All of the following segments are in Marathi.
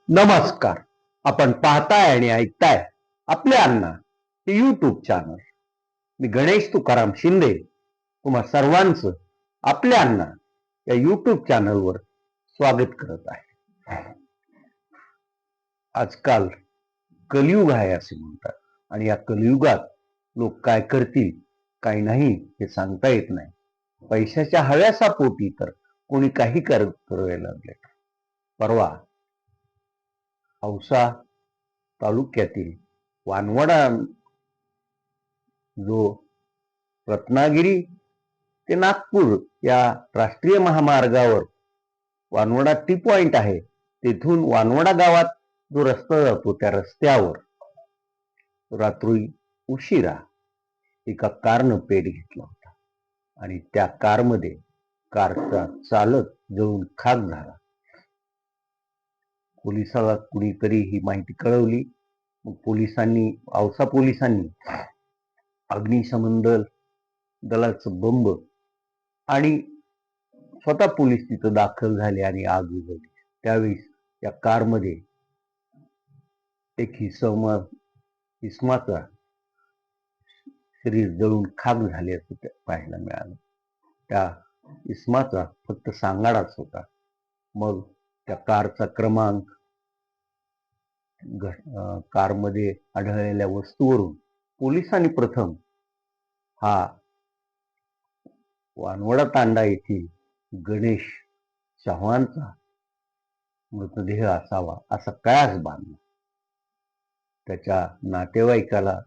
नमस्कार. आपण पाहताय आणि ऐकताय आपले अण्णा हे युट्यूब चॅनल. मी गणेश तुकाराम शिंदे तुम्हा सर्वांचं आपले अण्णा या युट्यूब चॅनलवर स्वागत करत आहे. आजकाल कलियुग आहे असे म्हणतात आणि या कलियुगात लोक काय करतील काय नाही हे सांगता येत नाही. पैशाच्या हव्यासापोटी तर कोणी काही करायला लागले. परवा औसा तालुक्यातील वानवडा जो रत्नागिरी ते नागपूर या राष्ट्रीय महामार्गावर वानवडा टी पॉइंट आहे, तेथून वानवडा गावात जो रस्ता जातो त्या रस्त्यावर रात्री उशिरा एका कारनं पेट घेतला होता आणि त्या कारमध्ये कारचा चालक जळून खाक झाला. पोलिसाला कुणीतरी ही माहिती कळवली. मग पोलिसांनी औसा पोलिसांनी अग्निशमन दलाचं बंब आणि स्वतः पोलीस तिथं दाखल झाले आणि आग विझवली. त्यावेळी या कारमध्ये एक इसमाचा शरीर जळून खाक झाल्याचं पाहायला मिळालं. त्या इसमाचा फक्त सांगाडाच होता. मग त्या कारचा क्रमांक, कारमध्ये आढळलेल्या वस्तूवरून पोलिसांनी प्रथम हा वानवडा तांडा येथील गणेश चव्हाणचा मृतदेह असावा असा कयास बांधला. त्याच्या नातेवाईकाला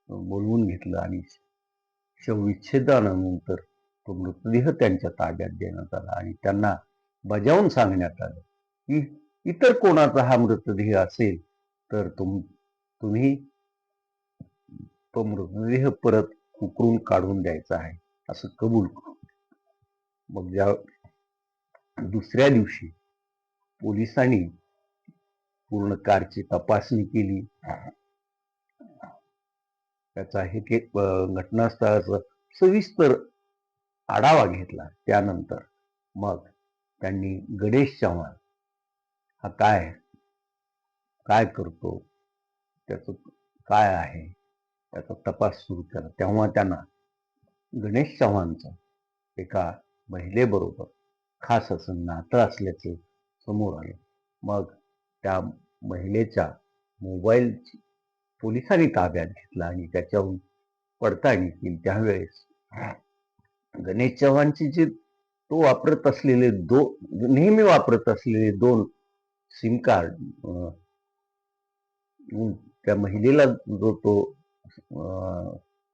बोलवून घेतलं आणि शवविच्छेदनानंतर तो मृतदेह त्यांच्या ताब्यात देण्यात आला आणि त्यांना बजावून सांगण्यात आलं की इतर कोणाचा हा मृतदेह असेल तर तुम्ही तो मृतदेह परत उकरून काढून द्यायचा आहे असं कबूल करू. मग ज्या दुसऱ्या दिवशी पोलिसांनी पूर्ण कारची तपासणी केली, त्याचा हे घटनास्थळाचा सविस्तर आढावा घेतला. त्यानंतर मग त्यांनी गणेश चव्हाण हा काय करतो, त्याचं काय आहे त्याचा तपास सुरू केला. तेव्हा त्यांना गणेश चव्हाणचं एका महिलेबरोबर खास असं नातं असल्याचे समोर आले. मग त्या महिलेच्या मोबाईल पोलिसांनी ताब्यात घेतला आणि त्याच्याहून पडताळणी केली. त्यावेळेस गणेश चव्हाणची जे तो वापरत असलेले नेहमी वापरत असलेले 2 सिम कार्ड, त्या महिलेला जो तो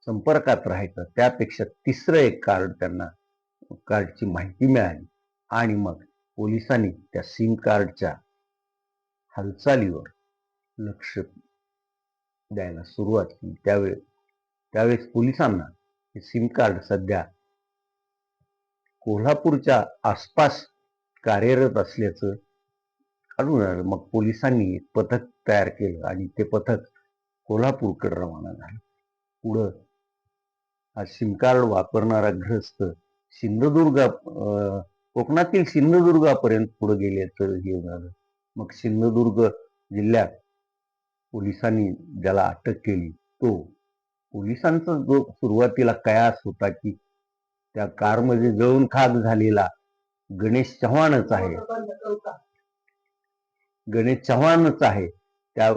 संपर्कात राहायचा त्यापेक्षा तिसरं एक कार्डची माहिती मिळाली आणि मग पोलिसांनी त्या सिम कार्डच्या हालचालीवर लक्ष द्यायला सुरुवात केली. त्यावेळेस पोलिसांना हे सिम कार्ड सध्या कोल्हापूरच्या आसपास कार्यरत असल्याचं आढळून आलं. मग पोलिसांनी एक पथक तयार केलं आणि ते पथक कोल्हापूरकडे रवाना झालं. पुढं हा सिम कार्ड वापरणारा ग्रस्त कोकणातील सिंधुदुर्गापर्यंत पुढे गेल्याचं हे झालं. मग सिंधुदुर्ग जिल्ह्यात पोलिसांनी ज्याला अटक केली तो पोलिसांचा जो सुरुवातीला कयास होता की त्या कारमध्ये जळून खाक झालेला गणेश चव्हाणच आहे त्या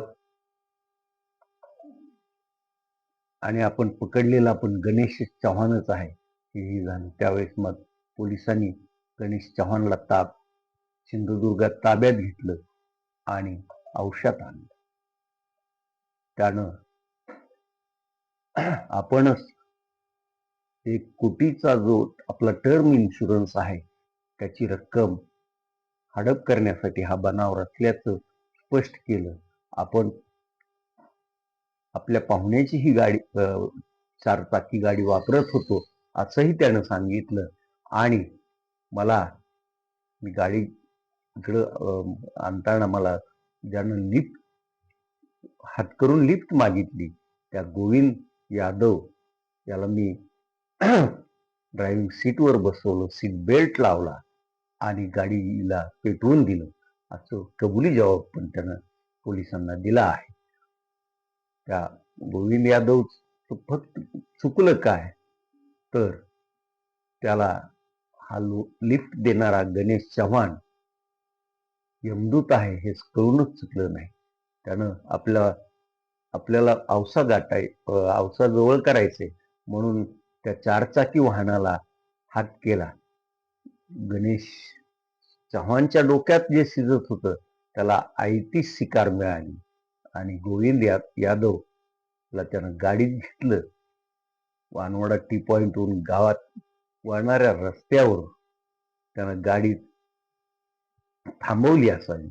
आणि आपण पकडलेला पण गणेश चव्हाणच आहे हे झालं. त्यावेळेस मग पोलिसांनी गणेश चव्हाणला सिंधुदुर्गात ताब्यात घेतलं आणि औषधात आणलं. त्यानं आपणच 1 कोटीचा जो आपला टर्म इन्शुरन्स आहे त्याची रक्कम हडप करण्यासाठी हा बनाव रचल्याचं स्पष्ट केलं. आपण आपल्या पाहुण्याची ही गाडी 4 चाकी गाडी वापरत होतो असंही त्यानं सांगितलं आणि मी गाडी इकडं आणताना मला ज्यानं हात करून लिफ्ट मागितली त्या गोविंद यादव याला मी ड्रायव्हिंग सीटवर बसवलं, सीट बेल्ट लावला आणि गाडीला पेटवून दिलं असं कबुली जबाब पण त्यानं पोलिसांना दिला आहे. त्या गोविंद यादव फक्त चुकलं काय, तर त्याला हा लिफ्ट देणारा गणेश चव्हाण यमदूत आहे हे कळूनच चुकलं नाही. त्यानं आपल्याला औसा जवळ करायचे म्हणून त्या चारचाकी वाहनाला हात केला. गणेश चव्हाणच्या डोक्यात जे शिजत होतं त्याला आयतीच शिकार मिळाली आणि गोविंद यादवला त्यानं गाडीत घेतलं. वानवडा टी पॉइंटवरून गावात वाहणाऱ्या रस्त्यावर त्यानं गाडी थांबवली असावी.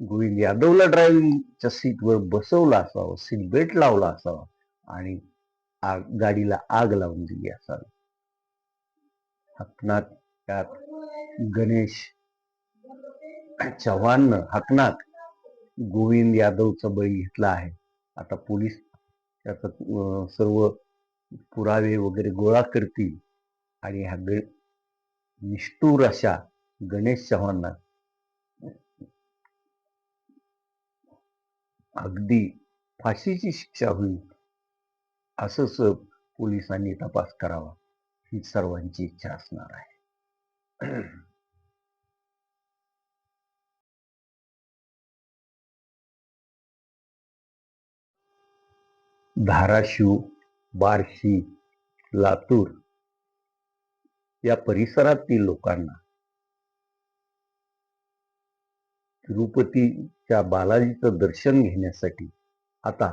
गोविंद यादवला ड्रायव्हिंगच्या सीटवर बसवलं असावं, सीट बेल्ट लावला असावा आणि गाडीला आग लावून दिली असावी. हकनाक त्यात गणेश चव्हाणनं हकनाक गोविंद यादवचा बळी घेतला आहे. आता पोलीस त्याचा सर्व पुरावे वगैरे गोळा करतील आणि ह्या निष्ठूर अशा गणेश चव्हाणला अगदी फाशीची शिक्षा होईल असंच पोलिसांनी तपास करावा ही सर्वांची इच्छा असणार आहे. धाराशिव, बार्शी, लातूर या परिसरातील लोकांना तिरुपतीच्या बालाजीचं दर्शन घेण्यासाठी आता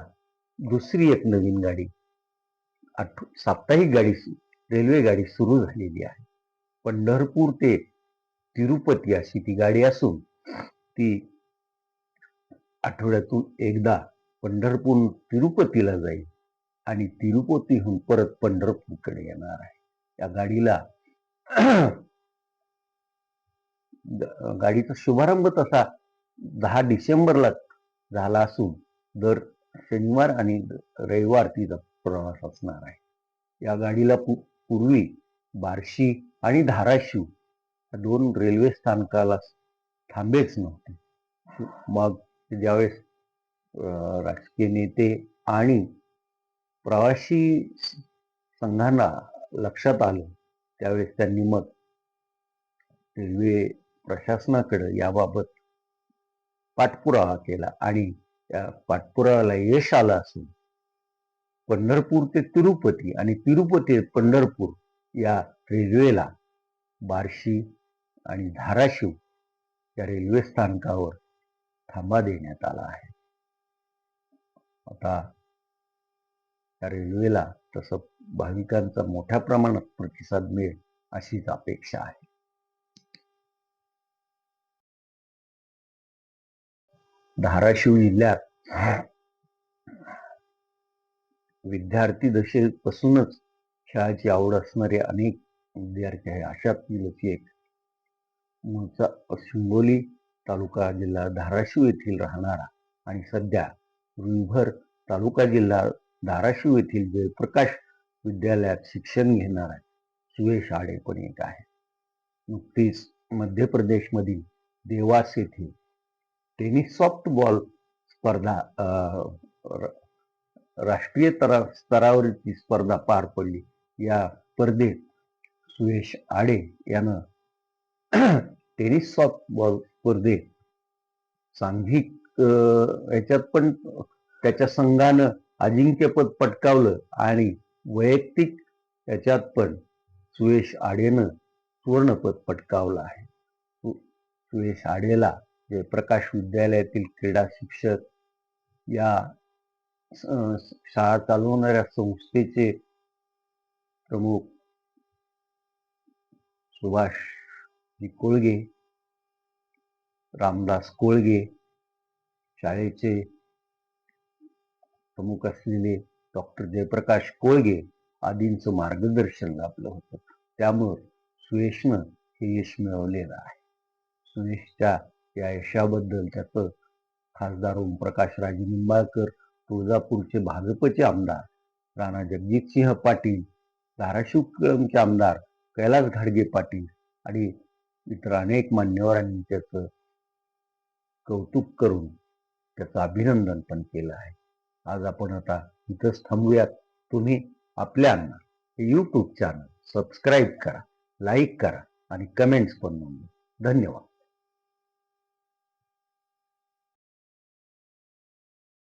दुसरी एक नवीन गाडी, साप्ताहिक गाडी, रेल्वे गाडी सुरू झालेली आहे. पंढरपूर ते तिरुपती अशी ती गाडी असून ती आठवड्यातून एकदा पंढरपूर तिरुपतीला जाईल आणि तिरुपतीहून परत पंढरपूरकडे येणार आहे. या गाडीचा शुभारंभ तसा 10 डिसेंबरला झाला असून दर शनिवार आणि रविवार तिचा प्रवास असणार आहे. या गाडीला पूर्वी बार्शी आणि धाराशिव या 2 रेल्वे स्थानकाला थांबेच नव्हते. मग ज्यावेळेस राजकीय नेते आणि प्रवासी संघांना लक्षात आलं त्यावेळेस त्यांनी मग रेल्वे प्रशासनाकडे याबाबत पाठपुरावा केला आणि त्या पाठपुराव्याला यश आलं असून पंढरपूर ते तिरुपती आणि तिरुपती ते पंढरपूर या रेल्वेला बार्शी आणि धाराशिव या रेल्वे स्थानकावर थांबा देण्यात आला आहे. आता या रेल्वेला तसं भाविकांचा मोठ्या प्रमाणात प्रतिसाद मिळेल अशीच अपेक्षा आहे. धाराशिव जिल्ह्यात विद्यार्थी दशेपासूनच खेळाची आवड असणारे अनेक विद्यार्थी आहे. अशातील एक मूळचा शिंगोली तालुका जिल्हा धाराशिव येथील राहणारा आणि सध्या रुईभर तालुका जिल्हा धाराशिव येथील जयप्रकाश विद्यालयात शिक्षण घेणारा सुयश आडे पण एक आहे. नुकतीच मध्य प्रदेशमधील देवास येथे टेनिस सॉफ्टबॉल स्पर्धा राष्ट्रीय स्तरावरची स्पर्धा पार पडली. या स्पर्धेत सुयश आडे यानं टेनिस सॉफ्टबॉल स्पर्धेत सांघिक याच्यात पण त्याच्या संघानं अजिंक्यपद पटकावलं आणि वैयक्तिक याच्यात पण सुयश आडेनं सुवर्णपद पटकावलं आहे. सुयश आडेला जयप्रकाश विद्यालयातील क्रीडा शिक्षक या शाळा चालवणाऱ्या संस्थेचे प्रमुख सुभाष कोळगे, रामदास कोळगे, शाळेचे प्रमुख असलेले डॉक्टर जयप्रकाश कोळगे आदींचं मार्गदर्शन लाभलं होतं. त्यामुळे सुयशनं हे यश मिळवलेलं आहे. सुयशच्या या यशाबद्दल त्याचं खासदार ओमप्रकाश राजे निंबाळकर, तुळजापूरचे भाजपचे आमदार राणा जगजितसिंह पाटील, धाराशिव कळंबचे आमदार कैलास घाडगे पाटील आणि इतर अनेक मान्यवरांनी त्याचं कौतुक करून त्याचं अभिनंदन पण केलं आहे. आज आपण आता इथंच थांबूयात. तुम्ही आपल्या अण्णा हे यूट्यूब चॅनल सबस्क्राईब करा, लाईक करा आणि कमेंट्स पण नोंदवा. धन्यवाद.